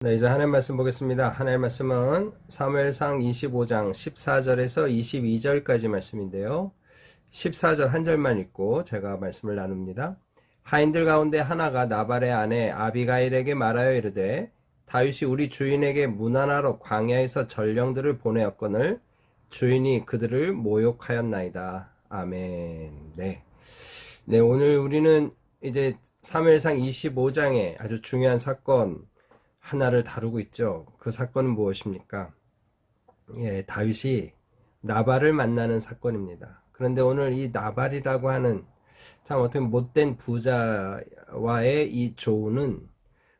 네, 이제 하나님 말씀 보겠습니다. 하나님 말씀은 사무엘상 25장 14절에서 22절까지 말씀인데요. 14절 한 절만 읽고 제가 말씀을 나눕니다. 하인들 가운데 하나가 나발의 아내 아비가일에게 말하여 이르되 다윗이 우리 주인에게 문안하러 광야에서 전령들을 보내었거늘 주인이 그들을 모욕하였나이다. 아멘. 네, 오늘 우리는 이제 사무엘상 25장의 아주 중요한 사건 하나를 다루고 있죠. 그 사건은 무엇입니까? 다윗이 나발을 만나는 사건입니다. 그런데 오늘 이 나발이라고 하는 참 어떻게 못된 부자와의 이 조우는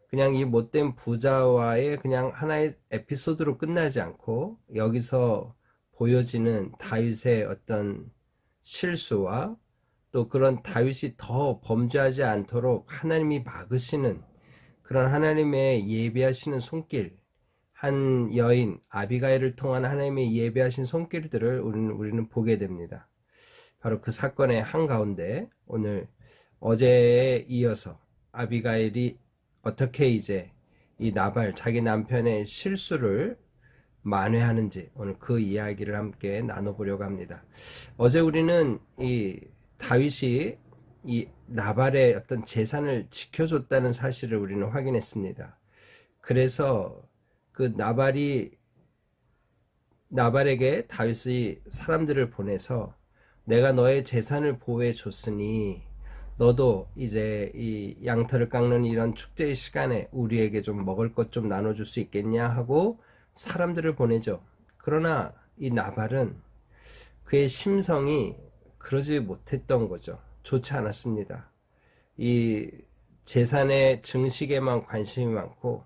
그냥 이 못된 부자와의 그냥 하나의 에피소드로 끝나지 않고 여기서 보여지는 다윗의 어떤 실수와 또 그런 다윗이 더 범죄하지 않도록 하나님이 막으시는 그런 하나님의 예비하시는 손길, 한 여인 아비가일을 통한 하나님의 예비하신 손길들을 우리는 보게 됩니다. 바로 그 사건의 한가운데 오늘 어제에 이어서 아비가일이 어떻게 이제 이 나발 자기 남편의 실수를 만회하는지 오늘 그 이야기를 함께 나눠보려고 합니다. 어제 우리는 이 다윗이 이 나발의 어떤 재산을 지켜줬다는 사실을 우리는 확인했습니다. 그래서 그 나발에게 다윗이 사람들을 보내서 내가 너의 재산을 보호해 줬으니 너도 이제 이 양털을 깎는 이런 축제의 시간에 우리에게 좀 먹을 것 좀 나눠줄 수 있겠냐 하고 사람들을 보내죠. 그러나 이 나발은 그의 심성이 그러지 못했던 거죠. 좋지 않았습니다. 이 재산의 증식에만 관심이 많고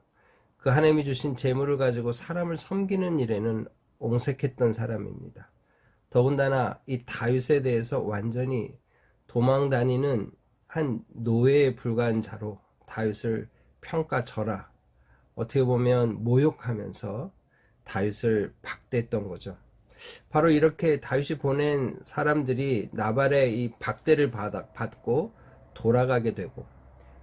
그 하나님이 주신 재물을 가지고 사람을 섬기는 일에는 옹색했던 사람입니다. 더군다나 이 다윗에 대해서 완전히 도망다니는 한 노예에 불과한 자로 다윗을 평가절하, 어떻게 보면 모욕하면서 다윗을 박대했던 거죠. 바로 이렇게 다윗이 보낸 사람들이 나발의 이 박대를 받고 돌아가게 되고,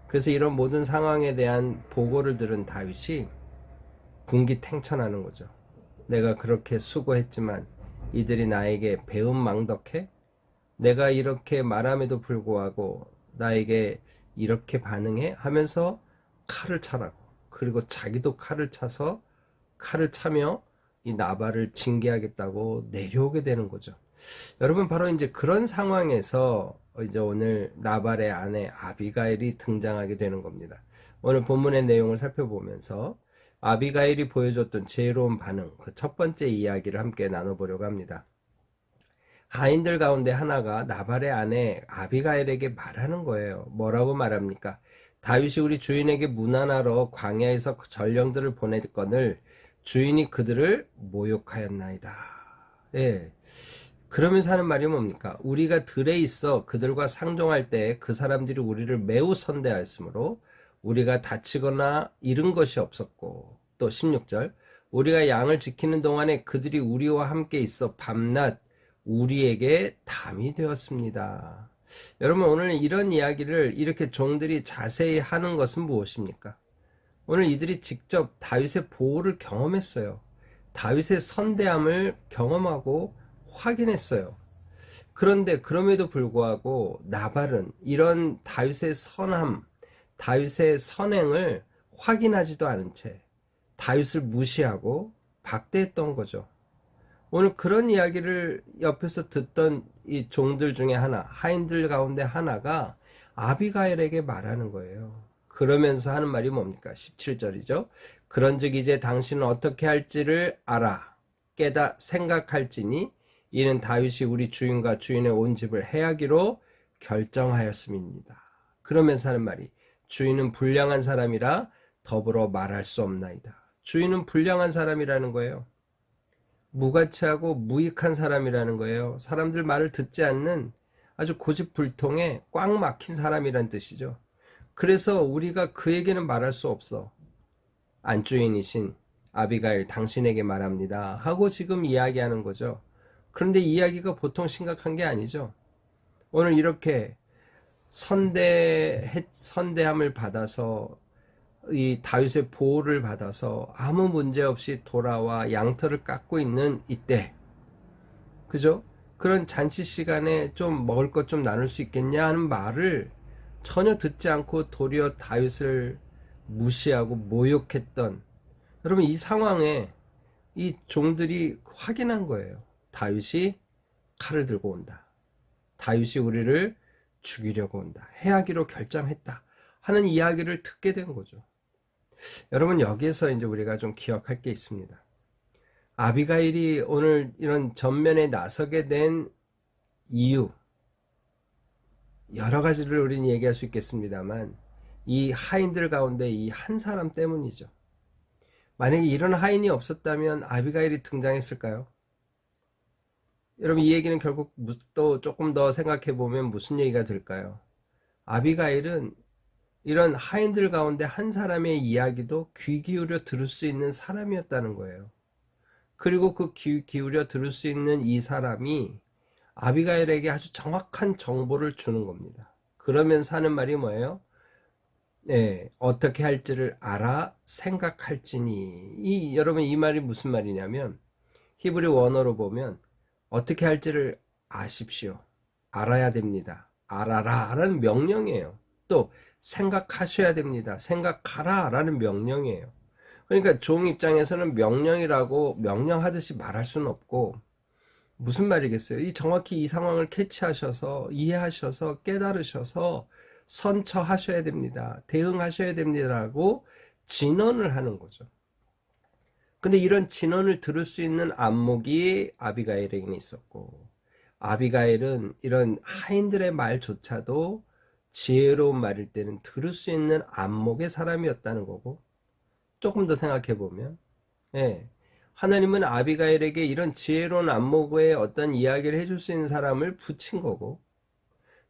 그래서 이런 모든 상황에 대한 보고를 들은 다윗이 분기탱천하는 거죠. 내가 그렇게 수고했지만 이들이 나에게 배은망덕해? 내가 이렇게 말함에도 불구하고 나에게 이렇게 반응해? 하면서 칼을 차라고, 그리고 자기도 칼을 차서 칼을 차며 이 나발을 징계하겠다고 내려오게 되는 거죠. 여러분, 바로 이제 그런 상황에서 이제 오늘 나발의 아내 아비가일이 등장하게 되는 겁니다. 오늘 본문의 내용을 살펴보면서 아비가일이 보여줬던 지혜로운 반응, 그 첫 번째 이야기를 함께 나눠보려고 합니다. 하인들 가운데 하나가 나발의 아내 아비가일에게 말하는 거예요. 뭐라고 말합니까? 다윗이 우리 주인에게 문안하러 광야에서 전령들을 보냈거늘 주인이 그들을 모욕하였나이다. 예. 그러면서 하는 말이 뭡니까? 우리가 들에 있어 그들과 상종할 때 그 사람들이 우리를 매우 선대하였으므로 우리가 다치거나 잃은 것이 없었고, 또 16절, 우리가 양을 지키는 동안에 그들이 우리와 함께 있어 밤낮 우리에게 담이 되었습니다. 여러분, 오늘 이런 이야기를 이렇게 종들이 자세히 하는 것은 무엇입니까? 오늘 이들이 직접 다윗의 보호를 경험했어요. 다윗의 선대함을 경험하고 확인했어요. 그런데 그럼에도 불구하고 나발은 이런 다윗의 선함, 다윗의 선행을 확인하지도 않은 채 다윗을 무시하고 박대했던 거죠. 오늘 그런 이야기를 옆에서 듣던 이 종들 중에 하나, 하인들 가운데 하나가 아비가일에게 말하는 거예요. 그러면서 하는 말이 뭡니까? 17절이죠. 그런즉 이제 당신은 어떻게 할지를 알아 깨다 생각할지니 이는 다윗이 우리 주인과 주인의 온 집을 해하기로 결정하였음입니다. 그러면서 하는 말이 주인은 불량한 사람이라 더불어 말할 수 없나이다. 주인은 불량한 사람이라는 거예요. 무가치하고 무익한 사람이라는 거예요. 사람들 말을 듣지 않는 아주 고집불통에 꽉 막힌 사람이란 뜻이죠. 그래서 우리가 그에게는 말할 수 없어. 안주인이신 아비가일 당신에게 말합니다 하고 지금 이야기하는 거죠. 그런데 이야기가 보통 심각한 게 아니죠. 오늘 이렇게 선대함을 받아서 이 다윗의 보호를 받아서 아무 문제 없이 돌아와 양털을 깎고 있는 이때, 그죠? 그런 잔치 시간에 좀 먹을 것 좀 나눌 수 있겠냐 하는 말을 전혀 듣지 않고 도리어 다윗을 무시하고 모욕했던, 여러분 이 상황에 이 종들이 확인한 거예요. 다윗이 칼을 들고 온다. 다윗이 우리를 죽이려고 온다. 해하기로 결정했다. 하는 이야기를 듣게 된 거죠. 여러분 여기에서 이제 우리가 좀 기억할 게 있습니다. 아비가일이 오늘 이런 전면에 나서게 된 이유, 여러 가지를 우리는 얘기할 수 있겠습니다만 이 하인들 가운데 이 한 사람 때문이죠. 만약에 이런 하인이 없었다면 아비가일이 등장했을까요? 여러분 이 얘기는 결국 또 조금 더 생각해 보면 무슨 얘기가 될까요? 아비가일은 이런 하인들 가운데 한 사람의 이야기도 귀 기울여 들을 수 있는 사람이었다는 거예요. 그리고 그 귀 기울여 들을 수 있는 이 사람이 아비가일에게 아주 정확한 정보를 주는 겁니다. 그러면서 하는 말이 뭐예요? 네, 어떻게 할지를 알아 생각할지니. 여러분 이 말이 무슨 말이냐면 히브리 원어로 보면 어떻게 할지를 아십시오. 알아야 됩니다. 알아라 라는 명령이에요. 또 생각하셔야 됩니다. 생각하라 라는 명령이에요. 그러니까 종 입장에서는 명령이라고 명령하듯이 말할 수는 없고, 무슨 말이겠어요? 정확히 이 상황을 캐치하셔서 이해하셔서 깨달으셔서 선처하셔야 됩니다. 대응하셔야 됩니다라고 진언을 하는 거죠. 근데 이런 진언을 들을 수 있는 안목이 아비가일에게 있었고, 아비가일은 이런 하인들의 말조차도 지혜로운 말일 때는 들을 수 있는 안목의 사람이었다는 거고, 조금 더 생각해 보면, 하나님은 아비가일에게 이런 지혜로운 안목의 어떤 이야기를 해줄 수 있는 사람을 붙인 거고,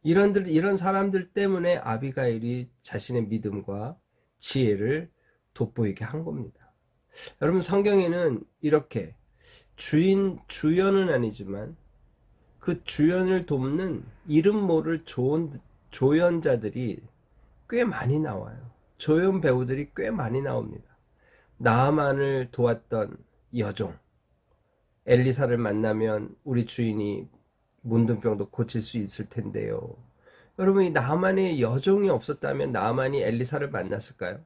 이런 사람들 때문에 아비가일이 자신의 믿음과 지혜를 돋보이게 한 겁니다. 여러분 성경에는 이렇게 주연은 아니지만 그 주연을 돕는 이름 모를 조연자들이 꽤 많이 나와요. 조연 배우들이 꽤 많이 나옵니다. 나아만을 도왔던 여종, 엘리사를 만나면 우리 주인이 문둥병도 고칠 수 있을 텐데요. 여러분 이 나아만의 여종이 없었다면 나아만이 엘리사를 만났을까요?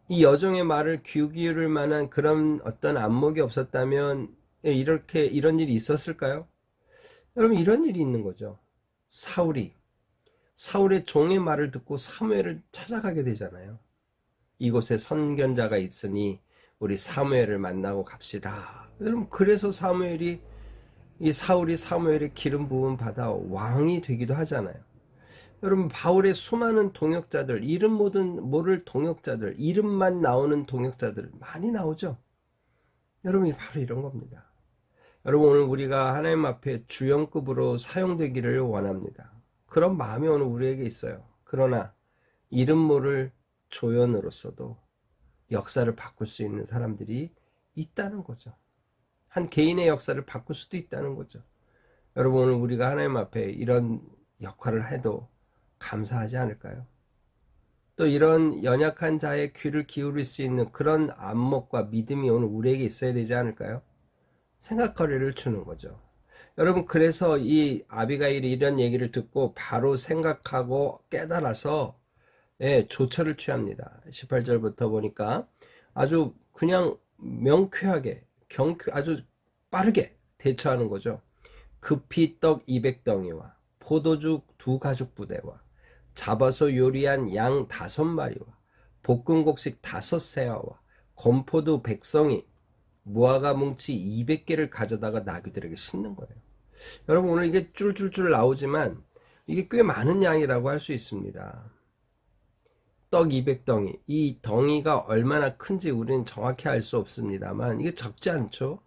이 여종의 말을 귀 기울일 만한 그런 어떤 안목이 없었다면 이런 일이 있었을까요? 여러분 이런 일이 있는 거죠. 사울의 종의 말을 듣고 사무엘을 찾아가게 되잖아요. 이곳에 선견자가 있으니 우리 사무엘을 만나고 갑시다. 여러분 그래서 사울이 사무엘의 기름 부음 받아 왕이 되기도 하잖아요. 여러분 바울의 수많은 동역자들, 이름 모를 동역자들, 이름만 나오는 동역자들 많이 나오죠. 여러분 바로 이런 겁니다. 여러분 오늘 우리가 하나님 앞에 주연급으로 사용되기를 원합니다. 그런 마음이 오늘 우리에게 있어요. 그러나 이름 모를 조연으로서도 역사를 바꿀 수 있는 사람들이 있다는 거죠. 한 개인의 역사를 바꿀 수도 있다는 거죠. 여러분 오늘 우리가 하나님 앞에 이런 역할을 해도 감사하지 않을까요? 또 이런 연약한 자의 귀를 기울일 수 있는 그런 안목과 믿음이 오늘 우리에게 있어야 되지 않을까요? 생각거리를 주는 거죠. 여러분 그래서 이 아비가일이 이런 얘기를 듣고 바로 생각하고 깨달아서 조처를 취합니다. 18절부터 보니까 아주 그냥 명쾌하게 아주 빠르게 대처하는 거죠. 급히 떡 200덩이와 포도주 2가죽 부대와 잡아서 요리한 양 5마리와 볶은 곡식 5세아와 건포도 100성이 무화과 뭉치 200개를 가져다가 나귀들에게 싣는 거예요. 여러분 오늘 이게 줄줄줄 나오지만 이게 꽤 많은 양이라고 할 수 있습니다. 떡 200덩이, 이 덩이가 얼마나 큰지 우리는 정확히 알 수 없습니다만 이게 적지 않죠?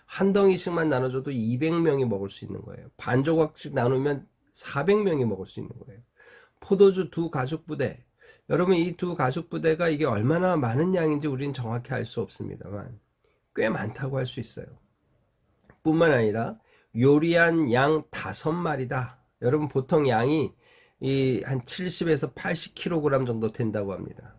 한 덩이씩만 나눠줘도 200명이 먹을 수 있는 거예요. 반 조각씩 나누면 400명이 먹을 수 있는 거예요. 포도주 2가죽 부대, 여러분 이 2가죽 부대가 이게 얼마나 많은 양인지 우리는 정확히 알 수 없습니다만 꽤 많다고 할 수 있어요. 뿐만 아니라 요리한 양 5마리다. 여러분 보통 양이 이 한 70에서 80kg 정도 된다고 합니다.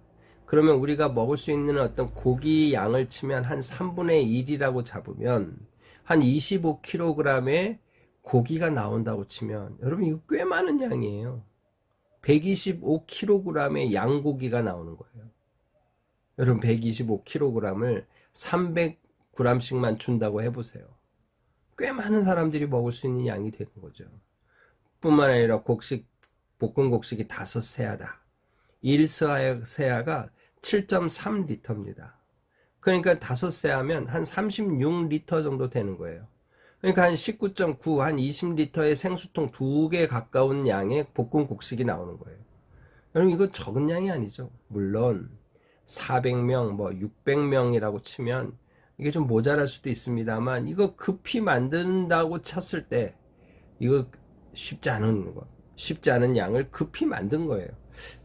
그러면 우리가 먹을 수 있는 어떤 고기 양을 치면 한 3분의 1이라고 잡으면 한 25kg의 고기가 나온다고 치면 여러분 이거 꽤 많은 양이에요. 125kg의 양고기가 나오는 거예요. 여러분 125kg을 300g씩만 준다고 해보세요. 꽤 많은 사람들이 먹을 수 있는 양이 되는 거죠. 뿐만 아니라 볶은 곡식이 5세아다. 1세아가 7.3리터입니다. 그러니까 5세하면 한 36리터 정도 되는 거예요. 그러니까 한 19.9, 한 20리터의 생수통 2개 가까운 양의 볶은 곡식이 나오는 거예요. 여러분 이거 적은 양이 아니죠. 물론 400명, 뭐 600명이라고 치면 이게 좀 모자랄 수도 있습니다만 이거 급히 만든다고 쳤을 때 이거 쉽지 않은 양을 급히 만든 거예요.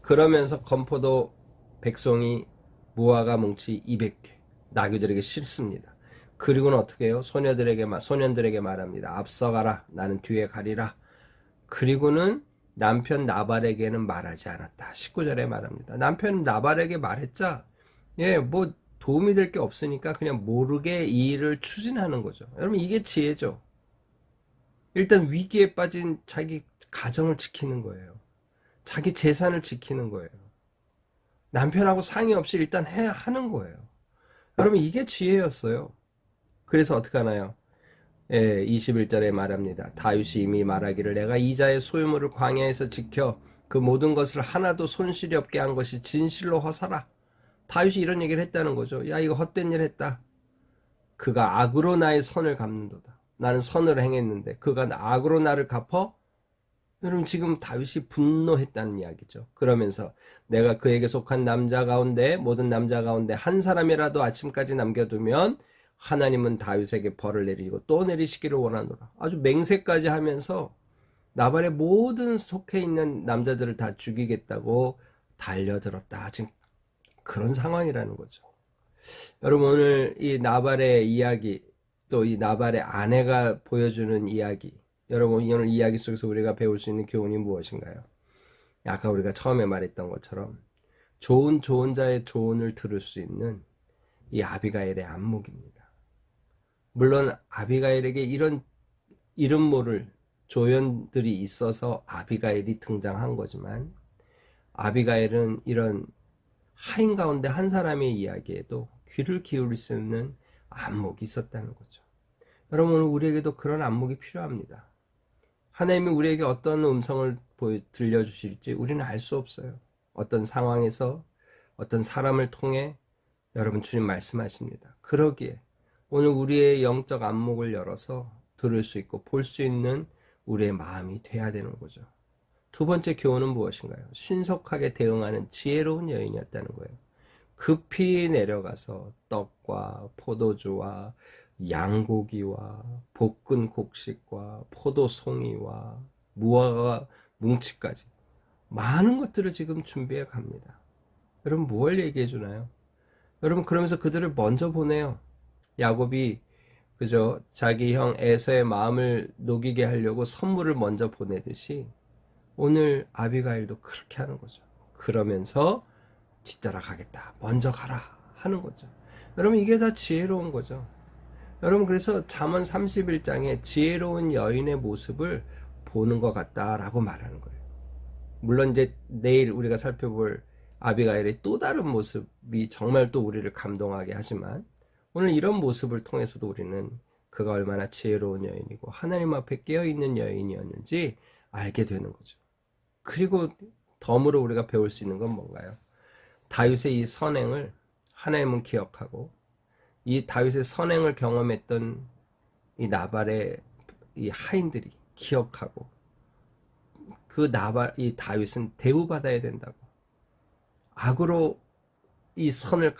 그러면서 건포도 백송이 무화과 뭉치 200개 나귀들에게 싣습니다. 그리고는 어떻게 해요? 소년들에게 말합니다. 앞서가라. 나는 뒤에 가리라. 그리고는 남편 나발에게는 말하지 않았다. 19절에 말합니다. 남편 나발에게 말했자 뭐 도움이 될 게 없으니까 그냥 모르게 이 일을 추진하는 거죠. 여러분 이게 지혜죠. 일단 위기에 빠진 자기 가정을 지키는 거예요. 자기 재산을 지키는 거예요. 남편하고 상의 없이 일단 하는 거예요. 여러분 이게 지혜였어요. 그래서 어떻게 하나요? 21절에 말합니다. 다윗이 이미 말하기를 내가 이자의 소유물을 광야에서 지켜 그 모든 것을 하나도 손실이 없게 한 것이 진실로 허사라. 다윗이 이런 얘기를 했다는 거죠. 야 이거 헛된 일 했다. 그가 악으로 나의 선을 갚는도다. 나는 선을 행했는데 그가 악으로 나를 갚어? 여러분 지금 다윗이 분노했다는 이야기죠. 그러면서 내가 그에게 속한 남자 가운데 모든 남자 가운데 한 사람이라도 아침까지 남겨두면 하나님은 다윗에게 벌을 내리고 또 내리시기를 원하노라. 아주 맹세까지 하면서 나발의 모든 속해 있는 남자들을 다 죽이겠다고 달려들었다. 지금 그런 상황이라는 거죠. 여러분 오늘 이 나발의 이야기 또 이 나발의 아내가 보여주는 이야기 여러분 오늘 이야기 속에서 우리가 배울 수 있는 교훈이 무엇인가요? 아까 우리가 처음에 말했던 것처럼 좋은 자의 조언을 들을 수 있는 이 아비가일의 안목입니다. 물론 아비가일에게 이런 이름 모를 조연들이 있어서 아비가일이 등장한 거지만 아비가일은 이런 하인 가운데 한 사람의 이야기에도 귀를 기울일 수 있는 안목이 있었다는 거죠. 여러분 오늘 우리에게도 그런 안목이 필요합니다. 하나님이 우리에게 어떤 음성을 들려주실지 우리는 알 수 없어요. 어떤 상황에서 어떤 사람을 통해 여러분 주님 말씀하십니다. 그러기에 오늘 우리의 영적 안목을 열어서 들을 수 있고 볼 수 있는 우리의 마음이 돼야 되는 거죠. 두 번째 교훈은 무엇인가요? 신속하게 대응하는 지혜로운 여인이었다는 거예요. 급히 내려가서 떡과 포도주와 양고기와 볶은 곡식과 포도송이와 무화과 뭉치까지 많은 것들을 지금 준비해 갑니다. 여러분 무엇을 얘기해 주나요? 여러분 그러면서 그들을 먼저 보내요. 야곱이 그저 자기 형 에서의 마음을 녹이게 하려고 선물을 먼저 보내듯이 오늘 아비가일도 그렇게 하는 거죠. 그러면서 뒤따라가겠다. 먼저 가라 하는 거죠. 여러분 이게 다 지혜로운 거죠. 여러분 그래서 잠언 31장에 지혜로운 여인의 모습을 보는 것 같다라고 말하는 거예요. 물론 이제 내일 우리가 살펴볼 아비가일의 또 다른 모습이 정말 또 우리를 감동하게 하지만 오늘 이런 모습을 통해서도 우리는 그가 얼마나 지혜로운 여인이고 하나님 앞에 깨어있는 여인이었는지 알게 되는 거죠. 그리고 덤으로 우리가 배울 수 있는 건 뭔가요? 다윗의 이 선행을 하나님은 기억하고 이 다윗의 선행을 경험했던 이 나발의 이 하인들이 기억하고 이 다윗은 대우받아야 된다고 악으로 이 선을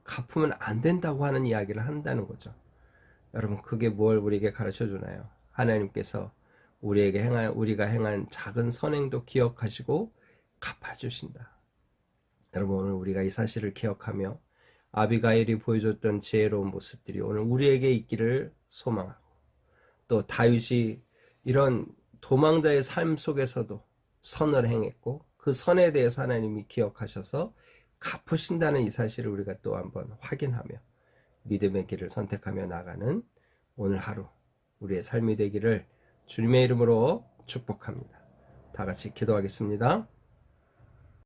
갚으면 안 된다고 하는 이야기를 한다는 거죠. 여러분 그게 뭘 우리에게 가르쳐 주나요? 하나님께서 우리가 행한 작은 선행도 기억하시고 갚아주신다. 여러분 오늘 우리가 이 사실을 기억하며 아비가일이 보여줬던 지혜로운 모습들이 오늘 우리에게 있기를 소망하고 또 다윗이 이런 도망자의 삶 속에서도 선을 행했고 그 선에 대해서 하나님이 기억하셔서 갚으신다는 이 사실을 우리가 또 한번 확인하며 믿음의 길을 선택하며 나가는 오늘 하루 우리의 삶이 되기를 주님의 이름으로 축복합니다. 다 같이 기도하겠습니다.